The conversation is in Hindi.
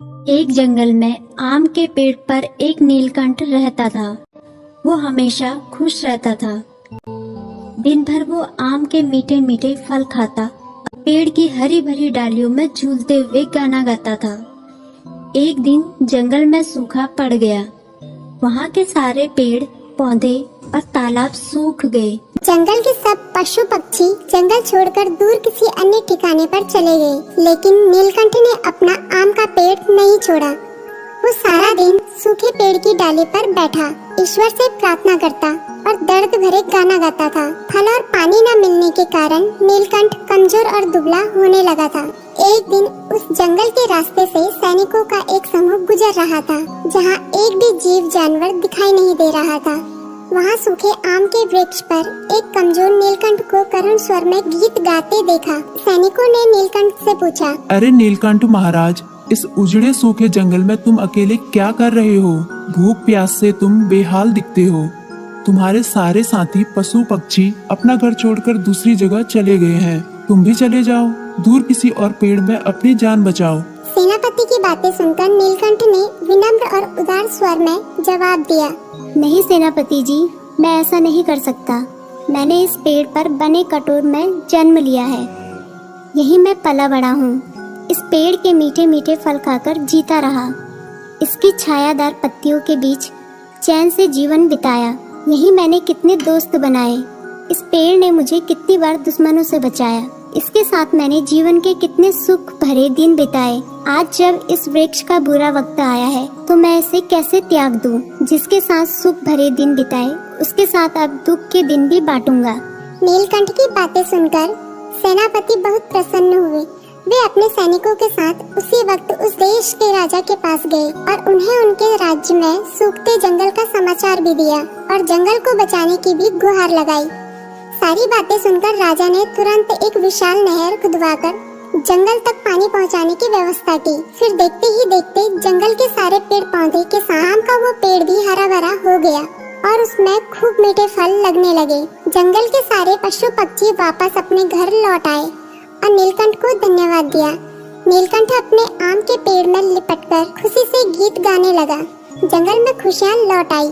एक जंगल में आम के पेड़ पर एक नीलकंठ रहता था। वो हमेशा खुश रहता था। दिन भर वो आम के मीठे मीठे फल खाता और पेड़ की हरी भरी डालियों में झूलते हुए गाना गाता था। एक दिन जंगल में सूखा पड़ गया। वहाँ के सारे पेड़ पौधे और तालाब सूख गए। जंगल के सब पशु पक्षी जंगल छोड़कर दूर किसी अन्य ठिकाने पर चले गए, लेकिन नीलकंठ ने अपना आम का पेड़ नहीं छोड़ा। वो सारा दिन सूखे पेड़ की डाली पर बैठा ईश्वर से प्रार्थना करता और दर्द भरे गाना गाता था। फल और पानी न मिलने के कारण नीलकंठ कमजोर और दुबला होने लगा था। एक दिन उस जंगल के रास्ते से सैनिकों का एक समूह गुजर रहा था, जहाँ एक भी जीव जानवर दिखाई नहीं दे रहा था। वहाँ सूखे आम के वृक्ष पर एक कमजोर नीलकंठ को करुण स्वर में गीत गाते देखा। सैनिकों ने नीलकंठ से पूछा, अरे नीलकंठ महाराज, इस उजड़े सूखे जंगल में तुम अकेले क्या कर रहे हो? भूख प्यास से तुम बेहाल दिखते हो। तुम्हारे सारे साथी पशु पक्षी अपना घर छोड़कर दूसरी जगह चले गए हैं। तुम भी चले जाओ, दूर किसी और पेड़ में अपनी जान बचाओ। सेनापति की बातें सुनकर नीलकंठ ने विनम्र और उदार स्वर में जवाब दिया, नहीं सेनापति जी, मैं ऐसा नहीं कर सकता। मैंने इस पेड़ पर बने कटोर में जन्म लिया है। यही मैं पला बड़ा हूँ। इस पेड़ के मीठे मीठे फल खाकर जीता रहा। इसकी छायादार पत्तियों के बीच चैन से जीवन बिताया। यही मैंने कितने दोस्त बनाए। इस पेड़ ने मुझे कितनी बार दुश्मनों से बचाया। इसके साथ मैंने जीवन के कितने सुख भरे दिन बिताए। आज जब इस वृक्ष का बुरा वक्त आया है तो मैं इसे कैसे त्याग दूं? जिसके साथ सुख भरे दिन बिताए उसके साथ अब दुख के दिन भी बांटूंगा। नीलकंठ की बातें सुनकर सेनापति बहुत प्रसन्न हुए। वे अपने सैनिकों के साथ उसी वक्त उस देश के राजा के पास गए और उन्हें उनके राज्य में सूखते जंगल का समाचार भी दिया और जंगल को बचाने की भी गुहार लगाई। सारी बातें सुनकर राजा ने तुरंत एक विशाल नहर खुदवाकर जंगल तक पानी पहुंचाने की व्यवस्था की। फिर देखते ही देखते जंगल के सारे पेड़ पौधे के साथ का वो पेड़ भी हरा भरा हो गया और उसमें खूब मीठे फल लगने लगे। जंगल के सारे पशु पक्षी वापस अपने घर लौट आए और नीलकंठ को धन्यवाद दिया। नीलकंठ अपने आम के पेड़ में लिपटकर खुशी से गीत गाने लगा। जंगल में खुशियाँ लौट आई।